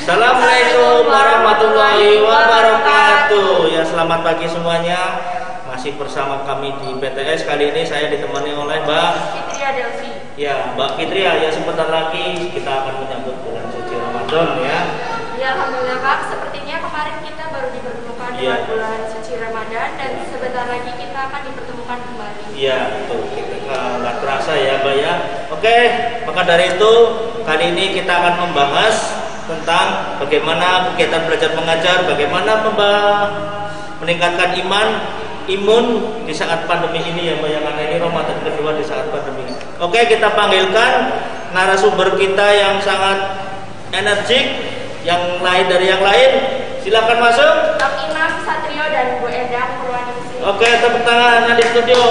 Assalamualaikum warahmatullahi wabarakatuh. Ya, selamat pagi semuanya. Masih bersama kami di PTS. Kali ini saya ditemani oleh Mbak Fitria Delvi. Ya, Mbak Fitria. Ya, sebentar lagi kita akan menyambut bulan suci Ramadan ya. Ya, alhamdulillah Pak. Sepertinya kemarin kita baru dipertemukan dengan bulan suci Ramadan dan sebentar lagi kita akan dipertemukan kembali. Iya, betul. Kita nggak terasa ya, Mbak ya. Oke, maka dari itu kali ini kita akan membahas tentang bagaimana kegiatan belajar mengajar, bagaimana meningkatkan imun di saat pandemi ini ya Mbak, yang karena ini Ramadan kedua di saat pandemi. Oke, kita panggilkan narasumber kita yang sangat energik, yang lain dari yang lain. Silakan masuk. Pak Imam Satrio dan Bu Endang Purwaningsih. Oke, tepuk tangan di studio.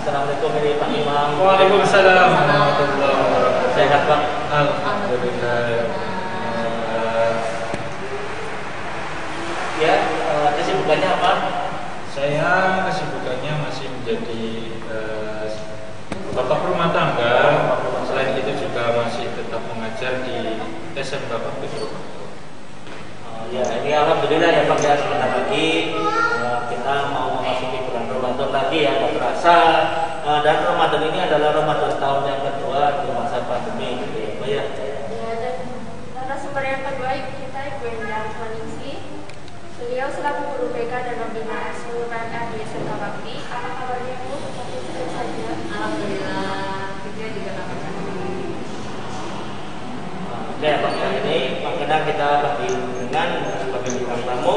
Assalamualaikum Pak Imam. Waalaikumsalam warahmatullahi wabarakatuh. Sehat Pak? Alhamdulillah. Ya, kesibukannya apa? Saya kesibukannya masih menjadi bapak rumah tangga. Selain itu juga masih tetap mengajar di SMK Bakti Purwokerto. Ya, ini alhamdulillah ya Pak ya, sebentar lagi kita mau memasuki bulan Ramadan lagi ya, nggak terasa. Dan Ramadan ini adalah Ramadan tahun yang kedua di masa pandemi gitu ya Pak ya. Ya, dan narasumber yang kedua kita Ibu Endang Purwaningsih. Beliau selaku guru BK dan pembina SMU PMR di SMK Bakti. Apa kabarnya Bu? Tentu saja. Alhamdulillah, kita juga dapat. Oke Pak ya, ini makanya kita bagi dengan sebagai bintang tamu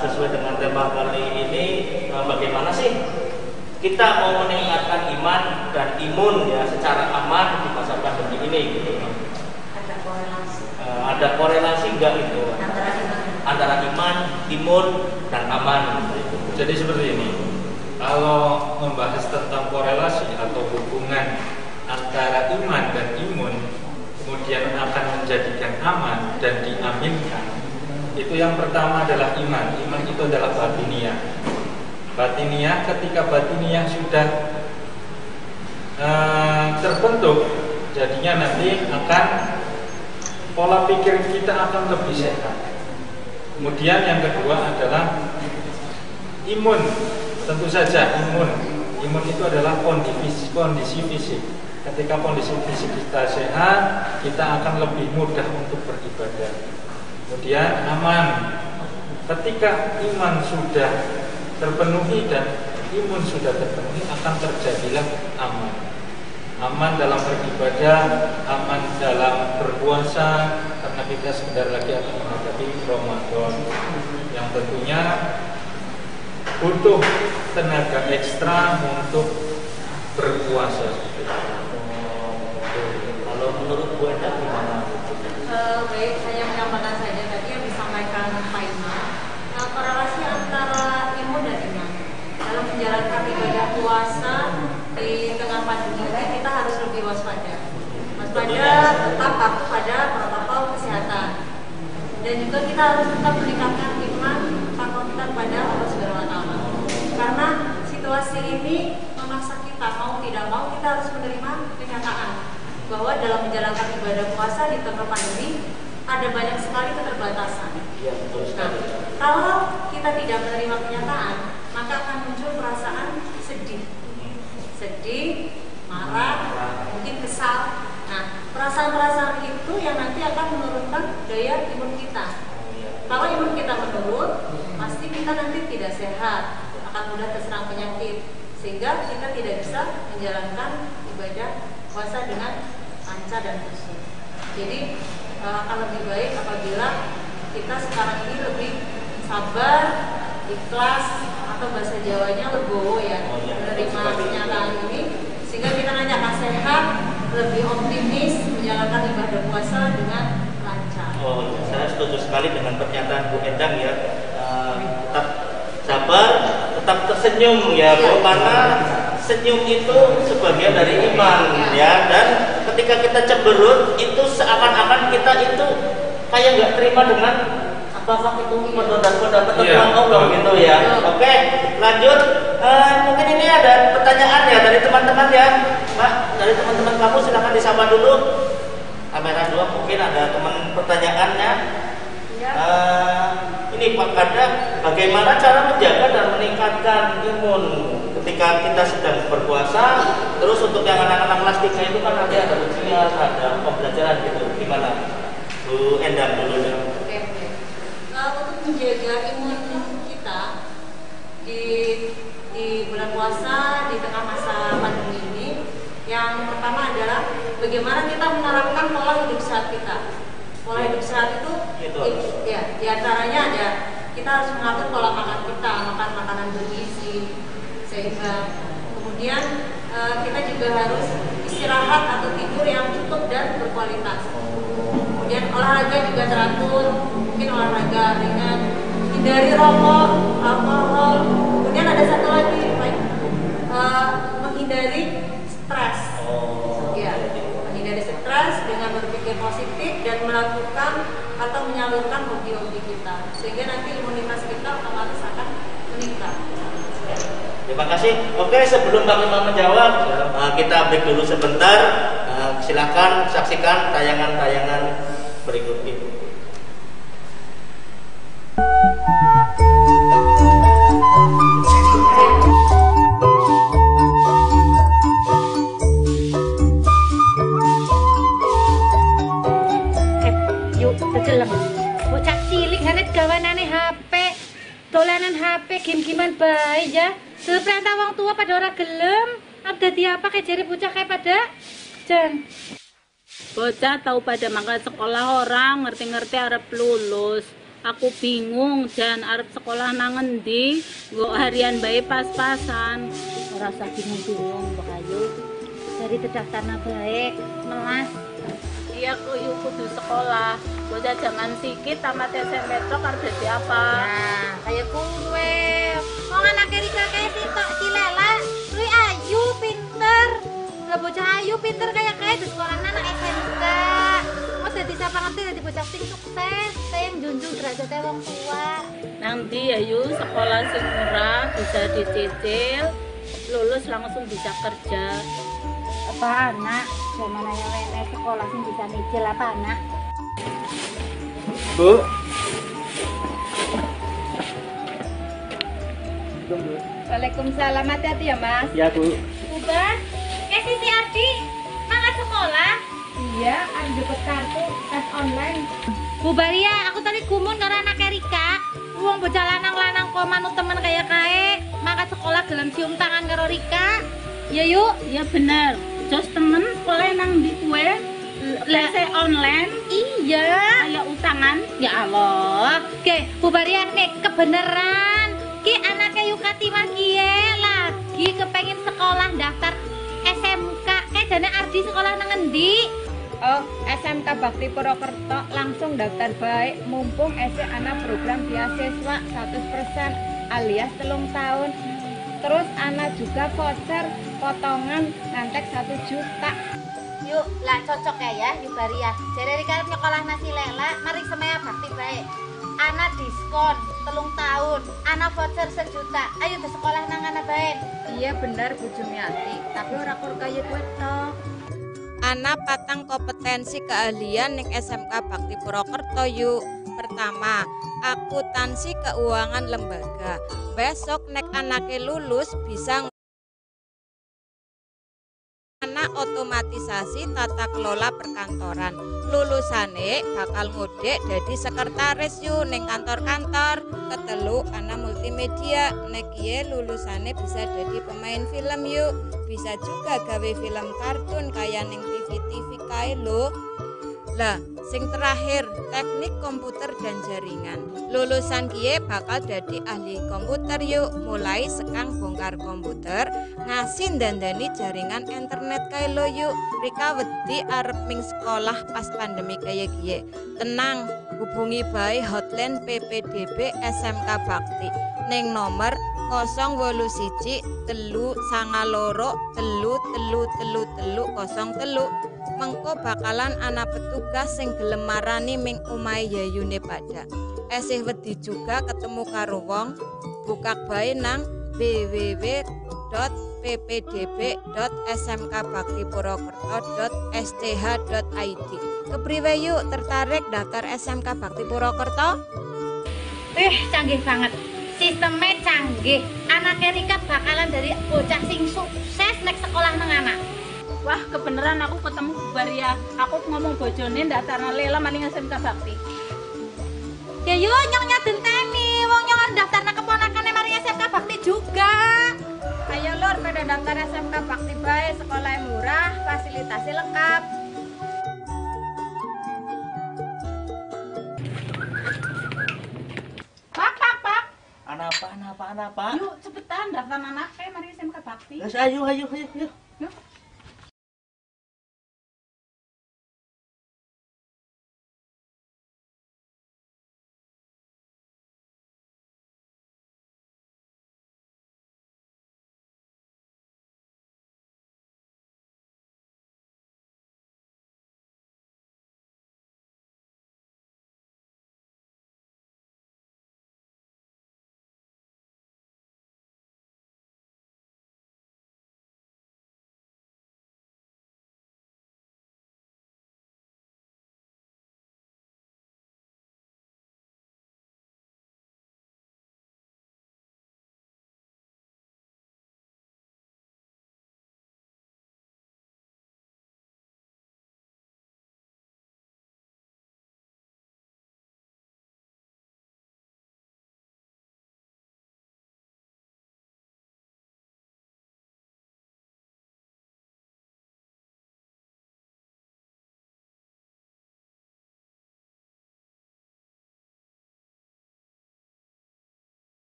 sesuai dengan tema kali ini, bagaimana sih kita mau meningkatkan iman dan imun ya secara aman di masa pandemi ini gitu. Ada korelasi Ada korelasi enggak itu antara iman, imun dan aman gitu. Jadi seperti ini. Kalau membahas tentang korelasi atau hubungan antara iman dan imun, kemudian akan menjadikan aman dan diaminkan, itu yang pertama adalah iman. Iman itu adalah batiniah. Batiniah, ketika batiniah sudah terbentuk, jadinya nanti akan pola pikir kita akan lebih sehat. Kemudian yang kedua adalah imun. Tentu saja imun itu adalah kondisi fisik. Ketika kondisi fisik kita sehat, kita akan lebih mudah untuk beribadah. Kemudian aman. Ketika iman sudah terpenuhi dan imun sudah terpenuhi, akan terjadilah aman. Aman dalam beribadah, aman dalam berpuasa, karena kita sebentar lagi akan menghadapi Ramadan yang tentunya butuh tenaga ekstra untuk berpuasa. Kalau menurut Bu Endang gimana? Baik, saya menyampaikan saja tadi yang disampaikan Pak Imam. Korelasi antara imun dan iman dalam menjalankan ibadah puasa di tengah pandemi ini, kita harus lebih waspada. Tetap patuh pada protokol kesehatan, dan juga kita harus tetap meningkatkan iman takwa kita pada Allah Subhanahu Wa Taala. Karena situasi ini memaksa kita mau tidak mau kita harus menerima kenyataan bahwa dalam menjalankan ibadah puasa di tengah pandemi ada banyak sekali keterbatasan. Ya, betul sekali. Kalau kita tidak menerima kenyataan, maka akan muncul perasaan sedih, marah, mungkin kesal. Nah, perasaan-perasaan itu yang nanti akan menurunkan daya imun kita. Kalau imun kita menurun, pasti kita nanti tidak sehat, akan mudah terserang penyakit, sehingga kita tidak bisa menjalankan ibadah puasa dengan lancar dan khusyuk. Jadi akan lebih baik apabila kita sekarang ini lebih sabar, ikhlas, atau bahasa Jawanya legowo ya, menerima kenyataan ini, sehingga kita nanti akan sehat, lebih optimis menjalankan ibadah puasa dengan lancar. Oh, saya setuju sekali dengan pernyataan Bu Endang ya. Tetap sabar, tetap tersenyum ya Bu, karena senyum itu sebagian dari iman ya. Dan ketika kita cemberut itu seakan-akan kita itu kayak nggak terima dengan apa sosok itu dapat Iya, Tuhan Allah gitu ya. Oke, lanjut. Mungkin ini ada pertanyaan ya dari teman-teman ya, Pak. Dari teman-teman kamu silakan disapa dulu. Kamera 2 mungkin ada teman pertanyaannya. Ya. Ini Pak Kada, bagaimana cara menjaga dan meningkatkan imun ketika kita sedang berpuasa? Terus untuk yang anak-anak kelas 3 itu kan nanti ada ujian, ada pembelajaran gitu. Gimana? Bu Endang dulu ya. Oke. Untuk menjaga imun kita di bulan puasa di tengah masa pandemi ini, yang pertama adalah bagaimana kita menerapkan pola hidup sehat kita. Pola hidup sehat itu ya diantaranya ada kita harus mengatur pola makan kita, makan makanan bergizi, sehingga kemudian kita juga harus istirahat atau tidur yang cukup dan berkualitas. Kemudian olahraga juga teratur, mungkin olahraga ringan, hindari rokok, alkohol. Kemudian ada satu lagi, menghindari stres. Ya, menghindari stres dengan berpikir positif dan melakukan atau menyalurkan hobi-hobi kita, sehingga nanti imunitas kita otomatis akan meningkat. Terima kasih. Oke, sebelum Bang Imam menjawab, kita break dulu sebentar. Silakan saksikan tayangan-tayangan berikut ini. Yuk, teceleng. Bocah cilik hanet gawanane HP. Dolanan HP game-giman bae ya. Seperti wong tua pada ora gelem. Ada di apa kayak jari bocah kayak pada? Jan. Bocah tahu pada mangkat sekolah orang ngerti-ngerti arep lulus. Aku bingung Jan arep sekolah nang endi? Nggo harian bae pas-pasan. Ora usah bingung-bingung Mbak Ayu. Dari terdaftarna baik, melas. Iya kudu sekolah. Bocah zaman sikit tamat SMP tok arep dadi apa? Nah, kayak kowe. Wong anake Rika kayak sitok Cilela. Kuwi ayu, pinter. Lah bocah ayu pinter kayak di sekolah anak SMK. Mas dadi sapa ngerti dadi bocah sing sukses, sayang junjung derajate wong tua. Nanti ayo sekolah sing murah bisa dicicil, lulus langsung bisa kerja. Apa anak? Zaman ayo sekolah sing bisa nyicil apa anak? Bu. Waalaikumsalam, hati-hati ya Mas. Ya Bu. Ubah, kayak Siti Ardi, mangkat sekolah. Iya, ada dapat kartu tes online. Bu Baria, aku tadi kumun karo anak Erika. Wong bocah lanang-lanang kok manut temen kayak kae, mangkat sekolah gelem cium tangan karo Rika. Ya yuk. Ya bener. Jos temen sekolah nang di kue les online. Iya. Kayak utangan. Ya Allah. Oke, Bu Baria nih kebenaran. Ki anaknya Yukatima kie lagi kepengen sekolah daftar SMK. Kayak jane Ardi sekolah nang endi? Oh, SMK Bakti Purwokerto langsung daftar baik mumpung ese anak program beasiswa 100% alias 3 tahun. Terus anak juga voucher potongan nantek 1 juta. Yuk, lah cocok ya Yuk Baria. Jadi Rika nyekolah nasi lela, mari semaya bakti baik. Anak diskon 3 tahun, anak voucher 1 juta. Ayo ke sekolah nang anak baik. Iya benar Bu Jumiati, tapi ora kur kaya kowe tok. Anak patang kompetensi keahlian ning SMK Bakti Purwokerto yuk. Pertama, akuntansi keuangan lembaga. Besok nek anake lulus bisa anak otomatisasi tata kelola perkantoran. Lulusane bakal ngudek jadi sekretaris yuk ning kantor-kantor. Ketelu anak multimedia, nek ye lulusane bisa jadi pemain film yuk. Bisa juga gawe film kartun kayak ning TV-TV kae lho. Lah, sing terakhir, teknik komputer dan jaringan. Lulusan kiye bakal jadi ahli komputer yuk. Mulai sekang bongkar komputer, ngasih dandani jaringan internet kae lo yuk. Rika wedi arep ming sekolah pas pandemi kayak kiye. Tenang, hubungi bae hotline PPDB SMK Bakti ning nomor 081 392 33303. Mengko bakalan ana petugas sing gelem marani ming omahe yayune pada. esih wedi juga ketemu karo wong, bukak bae nang www.ppdb.smkbaktipurakerto.sth.id. Kepriwe yuk tertarik daftar SMK Bakti Purwokerto? Canggih banget. Sistemnya canggih. Anaknya Rika bakalan dari bocah sing sukses nek sekolah nang anak. Wah, kebeneran aku ketemu Baria. Aku ngomong bojone daftar lela maning SMK Bakti. Ya yuk nyonya denteni, wong nyonya daftar nang keponakannya mari SMK Bakti juga. Ayo lur pada daftar SMK Bakti bae, sekolah murah, fasilitasnya lengkap. Pak. Apa? Yuk, cepetan daftar anaknya mari SMK Bakti. Guys, ayo. Yuk.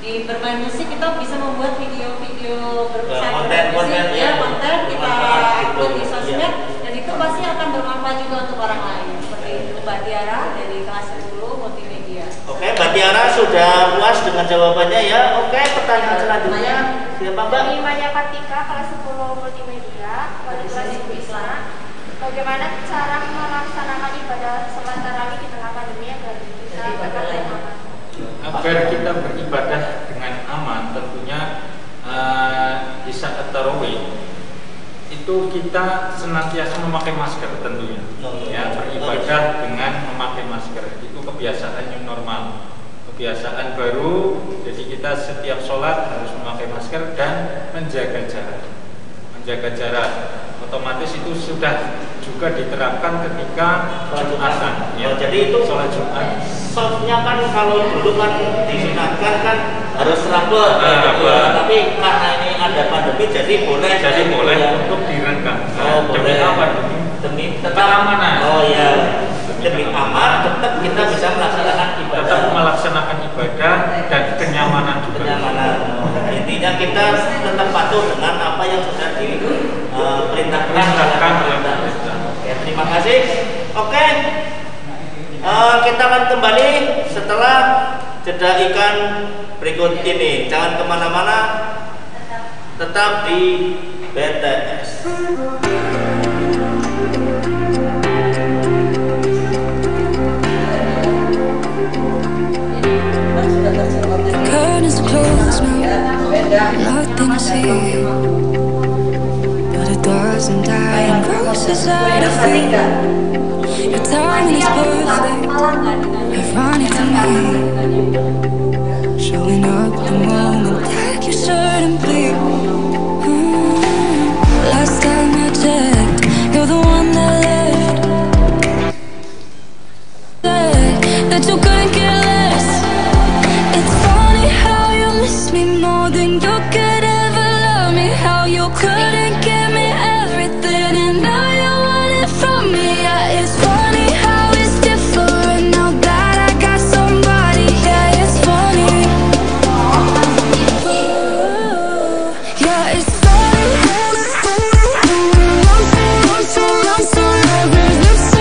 Di bermain musik kita bisa membuat video-video konten kita upload di sosmed, dan itu pasti akan bermanfaat juga untuk orang lain. Seperti itu Mbak Tiara dari kelas 10 multimedia. Oke, Mbak Tiara sudah puas dengan jawabannya ya. Oke, pertanyaan selanjutnya siapa Mbak? Maya Kartika, kelas 10 multimedia, kualifikasi bisa. Bagaimana cara melaksanakan ibadah sholat tarawih di tengah pandemi agar kita tetap aman? Agar kita beribadah dengan aman, tentunya di saat tarawih itu kita senantiasa memakai masker tentunya. Ya, beribadah dengan memakai masker itu kebiasaan yang normal, kebiasaan baru. Jadi kita setiap sholat harus memakai masker dan menjaga jarak. Menjaga jarak otomatis itu sudah juga diterapkan ketika Jumatan. Ya. Jadi itu sholat Jumat. Soalnya kan kalau dulu kan disunatkan kan harus rapor, tapi karena ini ada pandemi jadi boleh untuk direnggang. Demi apa? Demi tetap keamanan. Oh ya, demi aman tetap kita bisa melaksanakan ibadah. Tetap melaksanakan ibadah dan kenyamanan juga. Kenyamanan. Intinya kita tetap patuh dengan apa yang sudah diperintahkan oleh pemerintah. Oke, terima kasih. Oke. Kita akan kembali setelah jeda ikan berikut ini. Jangan kemana-mana, tetap di BTS. Curtains are closed now, nothing to see but a dozen dying roses out of fear. Your timing is perfect, ironic to me, showing up the moment that you shouldn't be. Last time I checked, you're the one that left. Said that you couldn't care less. It's funny how you miss me more than you could ever love me. How you couldn't give me everything and now you want it from me. Yeah, it's funny how it's different now that I got somebody. Yeah, it's funny. Yeah, it's funny. I'm so nervous.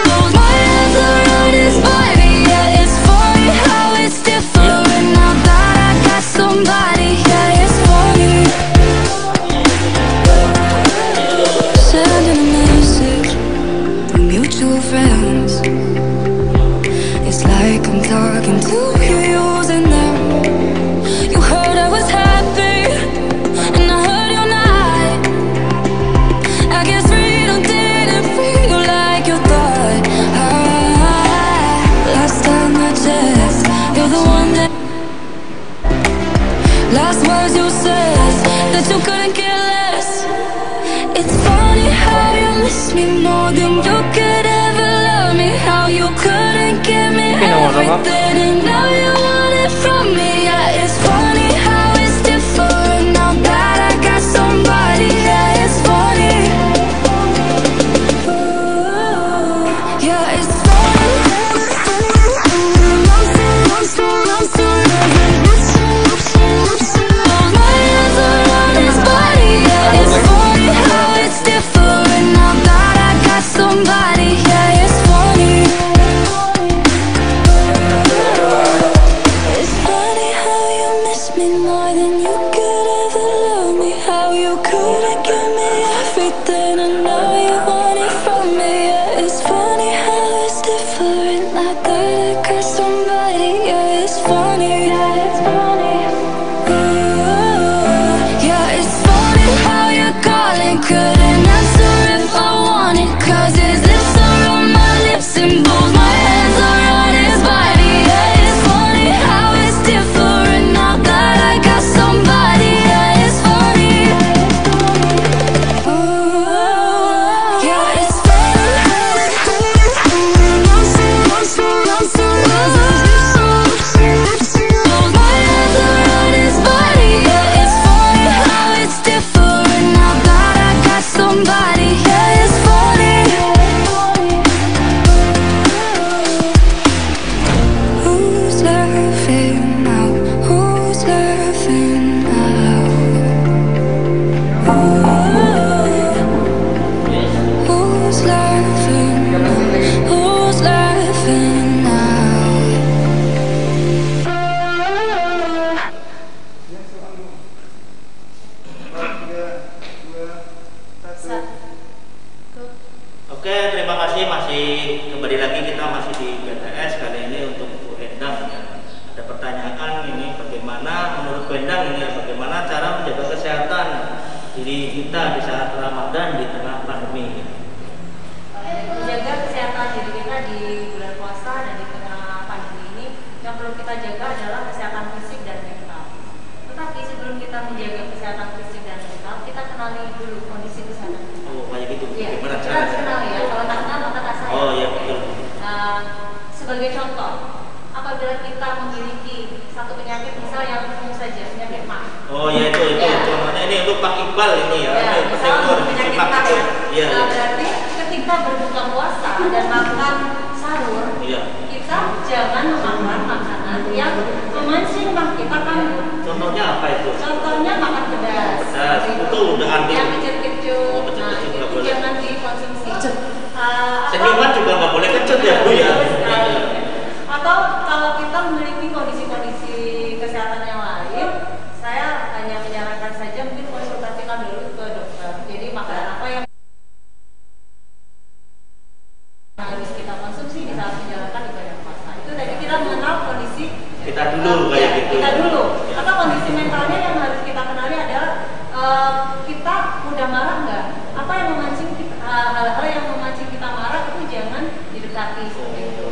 Hold my hands around his body. Yeah, it's funny how it's different now that I got somebody. Yeah, it's funny. Sending a message to mutual friends. It's like I'm talking to you using them. You heard I was happy, and I heard you're not. I guess freedom didn't feel like you thought. Last time I checked, you're the one that. Last words you said that you couldn't care less. It's funny how you miss me more than you could ever love me. How you couldn't give me everything and now you want it from me. Yeah, it's funny how it's different now that I got somebody. Yeah, it's funny. Yeah, it's funny. I'm so nervous. Hold my hands around his body. Yeah, it's funny how it's different now that I got somebody. Yeah, it's funny. It's funny how you miss me more than you could ever love me. How you couldn't give me everything and now you want it from me. Yeah, it's funny how it's different now that I got somebody. Yeah, it's funny. Yeah, it's funny. Yeah, it's funny how you're calling, couldn't answer if I wanted. Cause his lips are on my lips and both my hands are on his body. Yeah, it's funny how it's different now that I got somebody. Yeah, it's funny. Yeah, it's funny. I'm so kembali lagi kita masih di BTS kali ini untuk Bu Endang ya. Ada pertanyaan ini, bagaimana menurut Bu Endang ini bagaimana cara menjaga kesehatan diri kita di saat Ramadan di tengah pandemi? Menjaga kesehatan diri kita di bulan puasa dan di tengah pandemi ini yang perlu kita jaga adalah kesehatan fisik dan mental. Tetapi sebelum kita menjaga kesehatan fisik dan mental, kita kenali dulu kondisi kesehatan kita. Oh, kayak gitu. Iya, Gimana kita caranya? harus kenali ya. Kalau tak kenal maka tak sayang. Oh iya betul. Sebagai contoh, apabila kita memiliki satu penyakit misal yang umum saja, penyakit MA. Oh ya itu Ya. contohnya ini untuk Pak Iqbal ini ya. Ya, Ini misal pendengar, penyakit Pak MA ya. Iqbal. Iya. Nah, berarti ketika berbuka puasa dan makan sahur, Iya. kita jangan memakan makanan yang memancing MA kita kambuh. Contohnya apa itu? Contohnya makan pedas. Pedas, itu udah anti. Yang kecut-kecut. Oh, kecut-kecut Nah, nggak itu boleh. jangan dikonsumsi. Seniman juga nggak boleh kecut ya Bu ya. Betul sekali. Iya. Atau kalau kita memiliki kondisi-kondisi kesehatan yang lain, saya hanya menyarankan saja mungkin konsultasikan dulu ke dokter. Jadi makanan apa yang harus kita konsumsi di saat menjalankan ibadah puasa. Itu tadi kita mengenal kondisi Kita dulu kayak gitu. Kita dulu. Atau kondisi mentalnya yang harus kita kenali adalah kita mudah marah nggak? Apa yang memancing kita, hal-hal yang memancing kita marah itu jangan didekati seperti itu.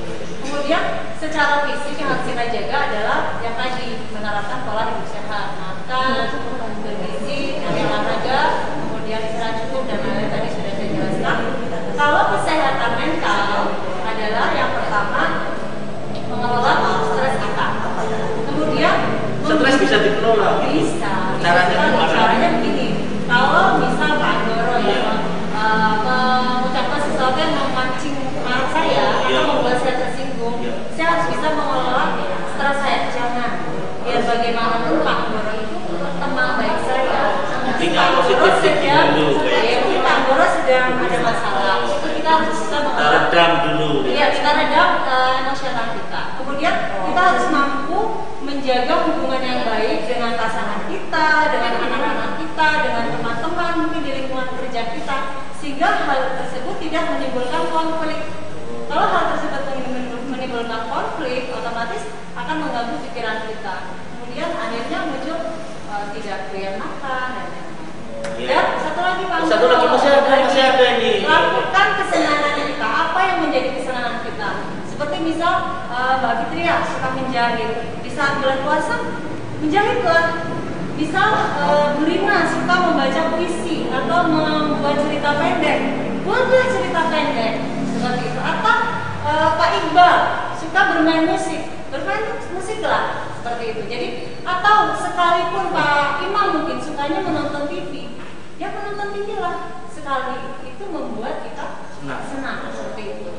Kemudian secara fisik yang harus kita jaga adalah yang tadi menerapkan pola hidup sehat, makan bergizi, olahraga, kemudian istirahat cukup dan lain-lain tadi sudah saya jelaskan. Kalau kesehatan mental adalah yang pertama mengelola stres kita. Kemudian Stres bisa dikelola. bisa. Caranya gimana? Caranya begini. Kalau misal Pak Andoro ya mengucapkan sesuatu yang memancing marah saya atau membuat saya tersinggung, saya harus bisa mengelola stres saya. Jangan. Biar bagaimanapun Pak Andoro itu teman baik saya. Intinya Pak Andoro positif sedang, dulu, kayak ya, gitu. Pak Andoro sedang ada masalah. Itu kita harus bisa Kita mengelola. redam dulu. Iya, kita redam emosional kita. Kemudian kita harus mampu menjaga hubungan yang baik dengan pasangan kita, dengan anak-anak kita, dengan teman-teman, mungkin di lingkungan kerja kita, sehingga hal tersebut tidak menimbulkan konflik. Kalau hal tersebut menimbulkan konflik, otomatis akan mengganggu pikiran kita. Kemudian akhirnya muncul tidak doyan makan dan lain-lain. Dan satu lagi Pak, Satu lagi masih ada ini. lakukan kesenangan kita. Apa yang menjadi kesenangan kita? Seperti misal Mbak Fitria suka menjahit. Di saat bulan puasa menjahitlah. Misal Bu Rina suka membaca puisi atau membuat cerita pendek. Buatlah cerita pendek seperti itu. Atau Pak Iqbal suka bermain musik. Bermain musiklah seperti itu. Jadi atau sekalipun Pak Imam mungkin sukanya menonton TV. Ya menonton TV lah sekali, itu membuat kita senang seperti itu.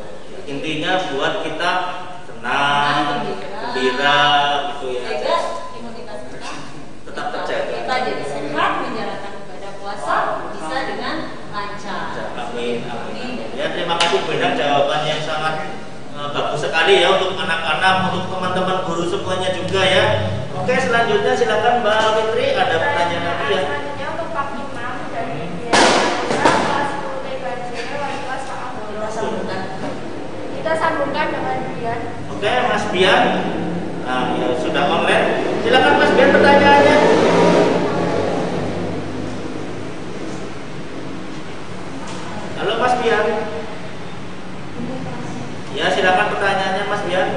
Intinya buat kita tenang, gembira gitu ya. Sehingga imunitas kita Tetap terjaga. Kita jadi sehat, menjalankan ibadah puasa bisa dengan lancar. Amin, amin. Ya terima kasih Bu Endang, jawaban yang sangat bagus sekali ya untuk anak-anak, untuk teman-teman guru semuanya juga ya. Oke, selanjutnya silakan Mbak Fitri, ada pertanyaan lagi ya. Selanjutnya untuk Pak Imam dari kelas 10 TKJ wali kelas Pak Andoro. Kita sambungkan dengan Bian. Oke, Mas Bian. Nah, ya sudah online. Silakan Mas Bian pertanyaannya. Halo Mas Bian. Ya, silakan pertanyaannya Mas Bian.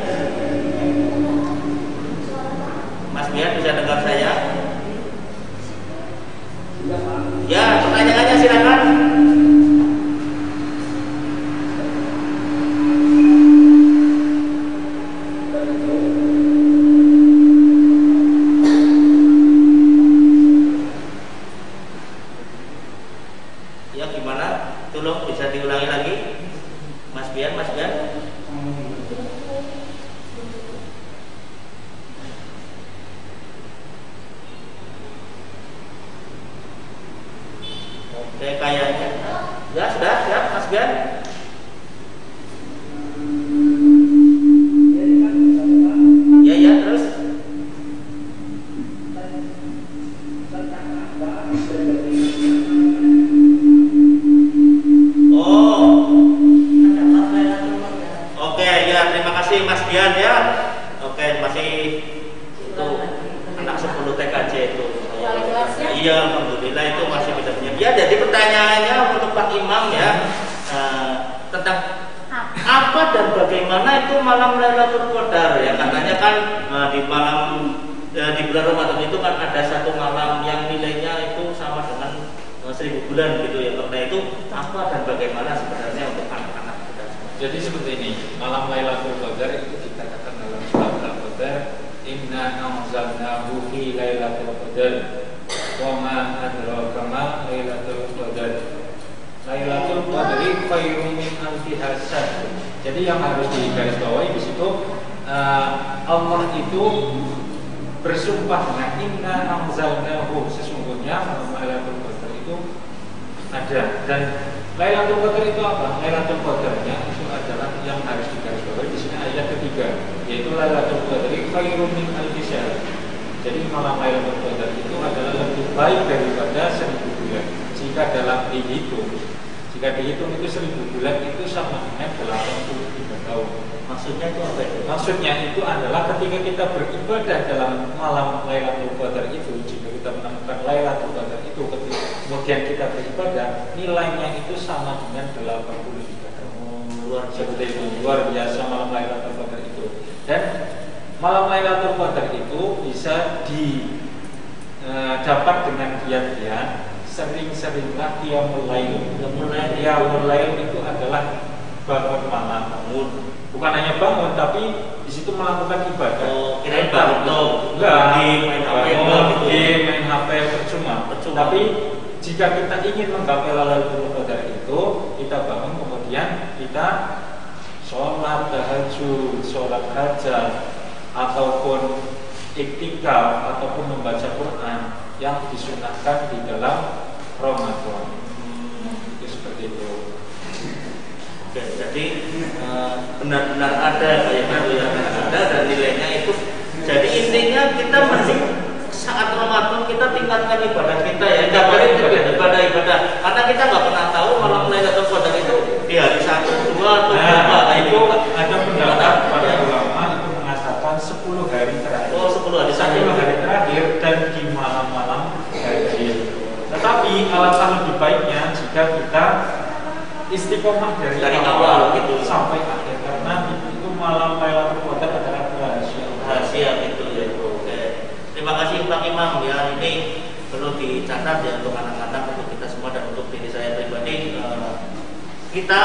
Mas Bian bisa dengar saya? Ya, pertanyaannya silakan. Ya, gimana? Tolong bisa diulangi lagi. Mas Bian, Mas Bian. kasih Mas Dian ya. Oke, masih itu anak 10 TKJ itu. Iya, alhamdulillah itu masih bisa punya. Ya, jadi pertanyaannya untuk Pak Imam ya tentang apa dan bagaimana itu malam Lailatul Qadar ya, katanya kan di malam di bulan Ramadan itu kan ada satu malam yang nilainya itu sama dengan 1000 bulan gitu ya. Karena itu apa dan bagaimana sebenarnya untuk anak-anak kita? Jadi seperti ini, malam Lailatul Qadar itu dikatakan dalam surat Al-Qadar, inna anzalnahu fi Lailatul Qadar wa ma adraka ma Lailatul Qadar. Lailatul Qadri khairum min alfi hasan. Jadi yang harus digarisbawahi di situ Allah itu bersumpah dengan inna anzalnahu, sesungguhnya malam Lailatul Qadar itu ada. Dan Lailatul Qadar itu apa? Lailatul Qadarnya itu adalah yang harus digarisbawahi di sini ayat ketiga, yaitu Lailatul Qadri khairum min alfi syahr. Jadi malam Lailatul Qadar itu adalah lebih baik daripada 1000 bulan. Jika dihitung itu 1000 bulan itu sama dengan 83 tahun. Maksudnya itu apa itu? Maksudnya itu adalah ketika kita beribadah dalam malam Lailatul Qadar itu, jika kita menemukan Lailatul Qadar itu, kemudian kita beribadah, nilainya itu sama dengan 83 tahun. Seperti itu, luar biasa malam Lailatul Qadar itu. Dan malam Lailatul Qadar itu bisa didapat dengan kiat-kiat. Sering-seringlah qiyamul lail. Qiyamul lail itu adalah bangun malam, bukan hanya bangun, tapi di situ melakukan ibadah. Oh, kirain bangun enggak, main HP percuma. Tapi jika kita ingin menggapai Lailatul Qadar itu, kita bangun kemudian kita sholat tahajud, sholat hajat, ataupun iktikaf, ataupun membaca Quran yang disunahkan di dalam Ramadan. Itu seperti itu. Oke, jadi benar-benar ada kayak gitu yang ada dan nilainya itu. Jadi intinya kita masih saat Ramadan kita tingkatkan ibadah kita ya, ibadah. Karena kita nggak pernah tahu malam Lailatul Qadar itu di hari 1, 2 atau berapa. Itu ada pendapat para ulama itu mengatakan 10 hari terakhir. Oh, 10 hari terakhir dan di malam-malam haji. Tetapi alasan lebih baiknya jika kita istiqomah dari awal gitu sampai akhir, karena itu malam Lailatul Qadar adalah rahasia gitu ya. Oke. Terima kasih Pak Imam ya, ini perlu dicatat ya untuk anak-anak, untuk kita semua dan untuk diri saya pribadi. Kita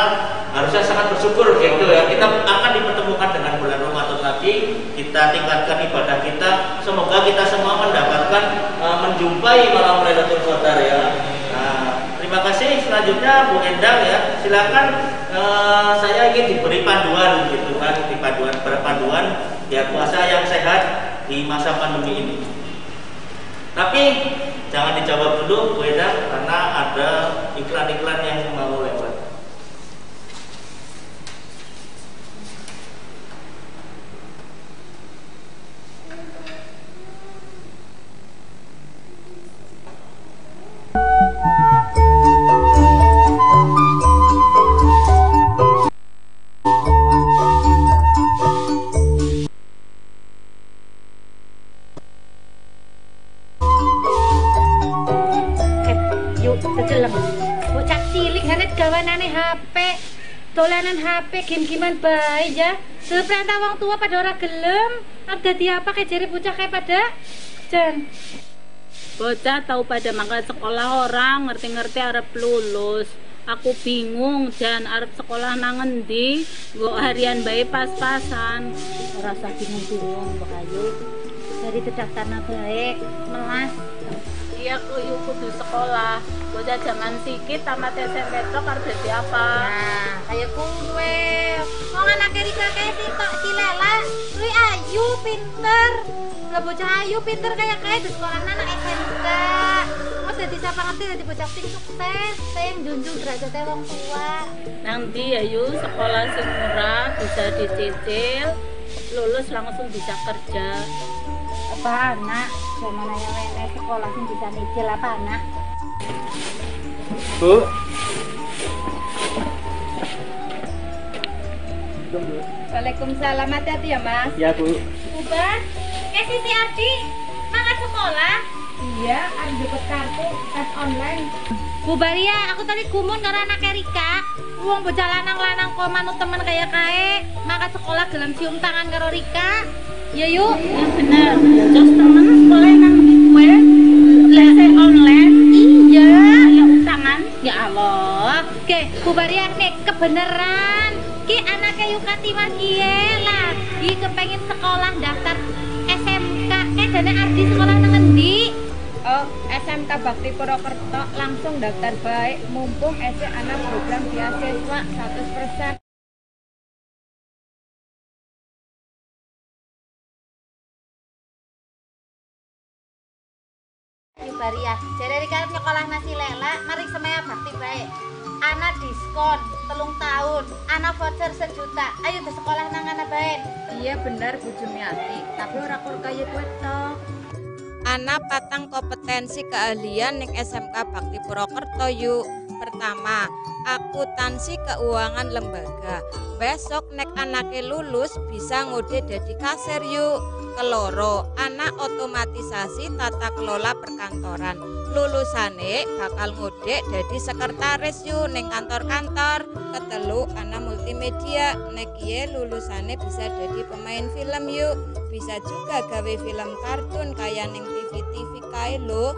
harusnya sangat bersyukur gitu ya. Kita akan dipertemukan dengan bulan Ramadan lagi. Kita tingkatkan ibadah kita. Semoga kita semua mendapatkan menjumpai malam Lailatul Qadar ya. Nah, terima kasih. Selanjutnya Bu Endang ya. Silakan, saya ingin diberi panduan gitu kan, panduan biar puasa yang sehat di masa pandemi ini. Tapi jangan dijawab dulu Bu Endang karena ada iklan-iklan yang mau lewat. Bocah cilik hanet gawanane HP, dolanan HP game-gamean bae ya. Sepranta wong tua pada ora gelem. Arep dadi apa kayak jare bocah kayak pada Jan. Bocah tahu pada mangkat sekolah orang, ngerti-ngerti arep lulus. Aku bingung Jan arep sekolah nang endi? Nggo harian bae pas-pasan. Ora usah bingung-bingung Mbak Ayu. Dari terdaftarna bae, melas. Iya kudu sekolah. Bocah zaman sikit tamat SMP tok arep dadi apa? Nah, kayak kowe. Wong anak Rika kae tok cilela. Luwi ayu, pinter. Lah bocah ayu pinter kayak di sekolah anak SMK. Mau dadi sapa ngerti dadi bocah sing sukses, sing junjung derajat wong tua. Nanti ayu sekolah sing murah bisa dicicil, lulus langsung bisa kerja. Apa anak? Zaman ayah sekolah sing bisa nyicil apa anak? Bu, Assalamualaikum Bu. Waalaikumsalam, hati-hati ya Mas. Ya Bu. Ubah, Sisi Ardi, mangkat sekolah. Iya, ada dapat kartu tes online. Bu Baria, aku tadi gumun karo anak Rika. Wong bocah lanang-lanang kok manut temen kayak kae, mangkat sekolah gelem cium tangan karo Rika. Ya yuk. Ya bener. Terus temen sekolah nang di kue les online. Iya. Ya tangan. Ya Allah. Oke, Bu Baria nih kebeneran. Ki anaknya Yukatima kie lagi kepengen sekolah daftar SMK. Dene Ardi sekolah nang endi? Oh, SMK Bakti Purwokerto, langsung daftar baik. Mumpung anak program beasiswa 100%. Baria, jadi Rika nyekolah nasi lela, mari semaya bakti baik. Anak diskon, 3 tahun, anak voucher 1 juta. Ayo ke sekolah nang anak baik. Iya bener Bu Jumiati, tapi ora kur kaya kowe tok. Ana patang kompetensi keahlian ning SMK Bakti Purwokerto yuk. Pertama, akuntansi keuangan lembaga. Besok nek anake lulus bisa ngode dadi kasir yuk. Keloro, anak otomatisasi tata kelola perkantoran. Lulusane bakal ngode dadi sekretaris yuk ning kantor-kantor. Ketelu, anak multimedia. Nek ye lulusane bisa jadi pemain film yuk. Bisa juga gawe film kartun kayak ning TV-TV kae lho.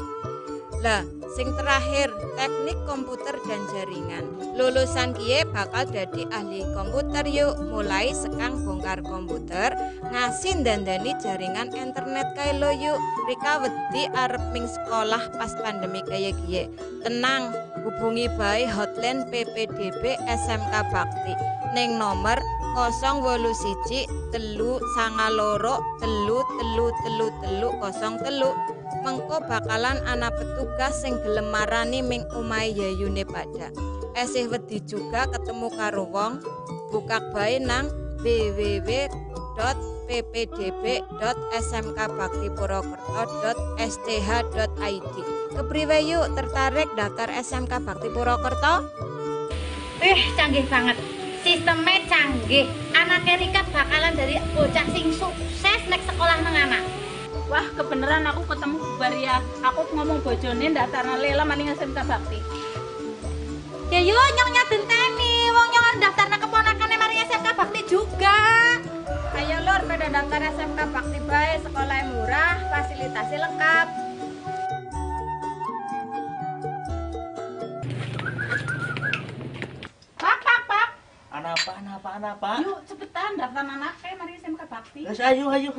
Lah, sing terakhir, teknik komputer dan jaringan. Lulusan kiye bakal jadi ahli komputer yuk. Mulai sekang bongkar komputer, ngasih dandani jaringan internet kae lo yuk. Rika wedi arep ming sekolah pas pandemi kayak kiye. Tenang, hubungi bae hotline PPDB SMK Bakti ning nomor 081 392 33303. Mengko bakalan ana petugas sing gelem marani ming omahe yayune pada. Esih wedi juga ketemu karo wong, bukak bae nang www.ppdb.smkbaktipurwokerto.sth.id. Kepriwe yuk tertarik daftar SMK Bakti Purwokerto? Canggih banget. Sistemnya canggih. Anak Rika bakalan dari bocah sing sukses nek sekolah nang anak. Wah, kebeneran aku ketemu Bu Baria. Aku ngomong bojone daftar lela maling SMK Bakti. Ya yuk nyong denteni, wong nyong daftar nang keponakane mari SMK Bakti juga. Ayo lur, pada daftar SMK Bakti bae, sekolah murah, fasilitasnya lengkap. Pak. Apa? Yuk cepetan daftar anaknya mari SMK Bakti. Yes, ayo. Yuk.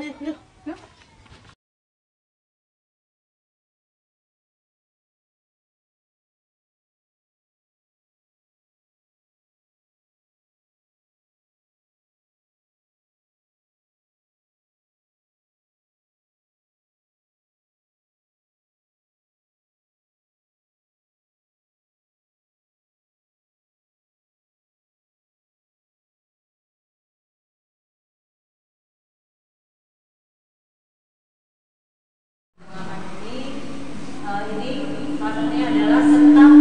Ini salah satunya adalah tetap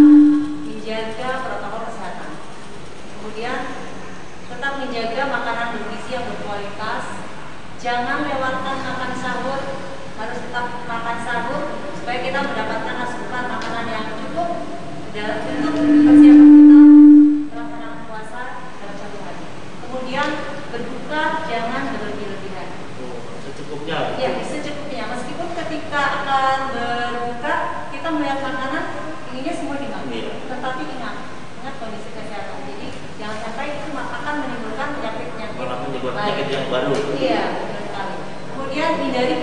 menjaga protokol kesehatan. Kemudian tetap menjaga makanan bergizi yang berkualitas. Jangan lewatkan makan sahur, harus tetap makan sahur supaya kita mendapatkan asupan makanan yang cukup untuk persiapan kita pelaksanaan puasa dalam 1 hari. Kemudian berbuka jangan berlebih-lebihan. Secukupnya. Ya, secukupnya. Meskipun ketika akan berbuka kita melihat makanan inginnya semua dimakan, tetapi ingat kondisi kesehatan. Jadi jangan sampai itu akan menimbulkan penyakit-penyakit. Malah menimbulkan penyakit yang baru. Iya, benar sekali. Kemudian hindari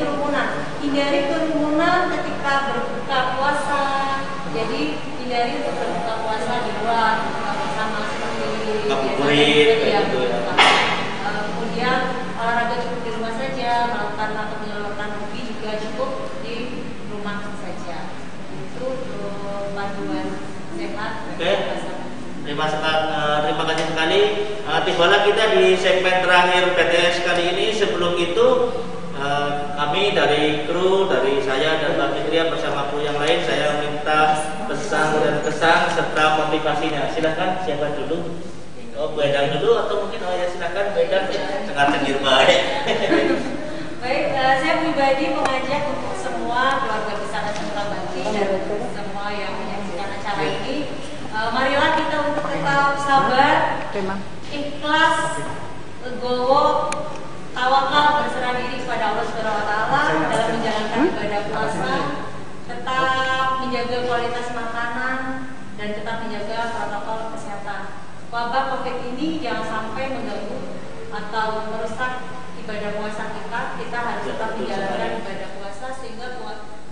kerumunan ketika berbuka puasa. Jadi hindari untuk berbuka puasa di luar bersama seperti ngabuburit ya. gitu ya. Kemudian olahraga cukup di rumah saja, melakukan atau menyalurkan hobi juga cukup di rumah saja. Itu untuk panduan sehat. Oke. Terima kasih sekali. Tibalah kita di segmen terakhir PTS kali ini. Sebelum itu kami dari kru, dari saya dan Mbak Fitria bersama kru yang lain, saya minta pesan dan kesan serta motivasinya. Silakan siapa dulu? Oh, Bu Endang dulu atau mungkin ya silakan Bu Endang, sangat cengir baik. Baik, saya pribadi mengajak untuk semua keluarga besar SMK Bakti dan semua yang menyaksikan acara ini, marilah kita untuk tetap sabar, ikhlas, legowo, tawakal, berserah diri kepada Allah Subhanahu wa taala dalam menjalankan ibadah puasa, tetap menjaga kualitas makanan dan tetap menjaga protokol kesehatan. Wabah Covid ini jangan sampai mengganggu atau merusak ibadah puasa kita. Kita harus tetap menjalankan ibadah puasa sehingga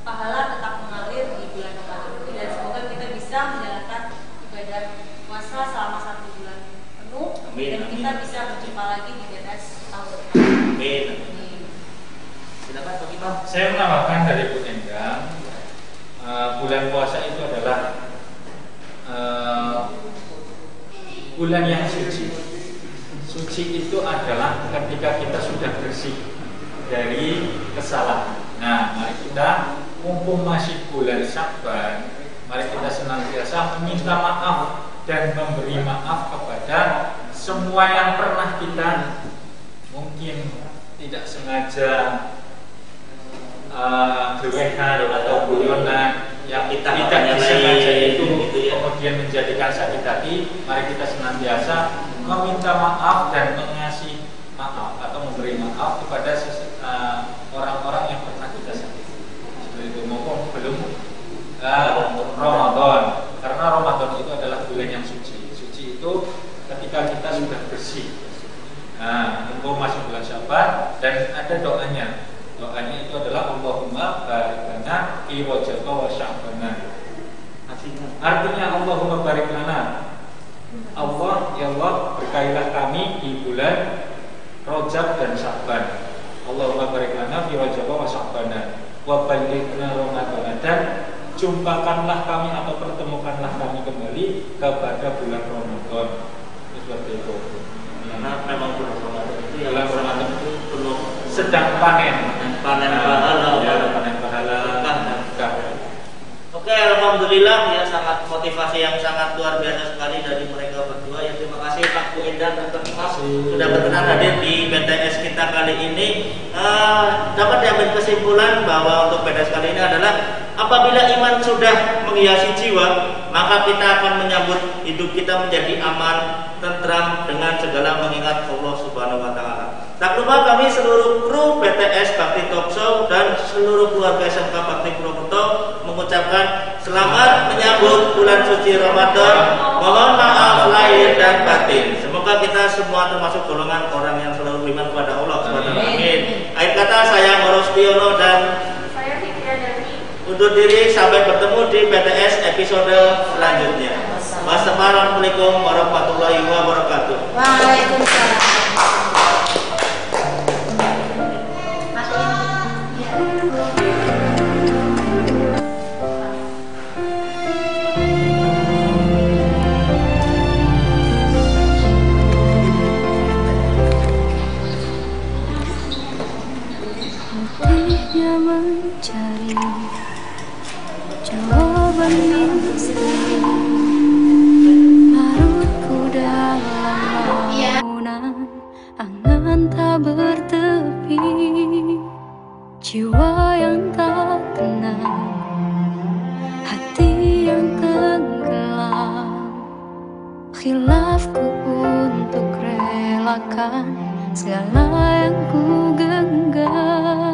pahala tetap mengalir di bulan Ramadan ini, dan semoga kita bisa menjalankan ibadah puasa selama 1 bulan penuh. Amin, dan kita bisa berjumpa lagi di BTS tahun depan. Amin. Silakan Pak Imam. Saya menambahkan dari Bu Endang, bulan puasa itu adalah bulan yang suci. Suci itu adalah ketika kita sudah bersih dari kesalahan. Nah, mari kita, mumpung masih bulan Sya'ban, mari kita senantiasa meminta maaf dan memberi maaf kepada semua yang pernah kita mungkin tidak sengaja gewehan atau guyonan yang kita tidak disengaja itu kemudian menjadikan sakit hati. Mari kita senantiasa meminta maaf dan mengasih maaf atau memberi maaf kepada orang-orang yang pernah kita sakiti. Seperti itu, maupun belum Ramadan, karena Ramadan itu adalah bulan yang suci. Suci itu ketika kita sudah bersih. Nah, mumpung masuk bulan Sya'ban dan ada doanya. Doanya itu adalah Allahumma barik lana fi Rajab wa Sya'ban. Artinya Allahumma barik lana, Allah, ya Allah, berkailah kami di bulan Rajab dan Sya'ban. Allahumma barik lana fi Rajab wa Sya'ban wa ballighna Ramadan, dan jumpakanlah kami atau pertemukanlah kami kembali kepada bulan Ramadan. Seperti itu. Karena memang bulan Ramadan itu bulan Ramadan itu penuh sedang panen pahala, panen pahala. Oke, alhamdulillah ya, sangat motivasi yang sangat luar biasa sekali dari mereka berdua. Ya, terima kasih Pak Bu Endang dan Pak Imam sudah berkenan hadir di BTS kita kali ini. Dapat diambil kesimpulan bahwa untuk BTS kali ini adalah apabila iman sudah menghiasi jiwa, maka kita akan menyambut hidup kita menjadi aman, tentram dengan segala mengingat Allah Subhanahu wa taala. Tak lupa kami seluruh kru BTS Bakti Talk Show dan seluruh keluarga SMK Bakti Purwokerto mengucapkan selamat menyambut bulan suci Ramadan. Mohon maaf lahir dan batin. Semoga kita semua termasuk golongan orang yang selalu beriman kepada Allah Subhanahu wa taala. Amin. Akhir kata, saya Moros Piono dan Saya Fitriadani undur diri, sampai bertemu di BTS episode selanjutnya. Wassalamualaikum warahmatullahi wabarakatuh. Waalaikumsalam. Hatinya mencari jawaban misteri, larutku dalam launan angan tak bertepi, jiwa yang tak tenang, hati yang tenggelam, khilafku untuk relakan segala yang ku genggam.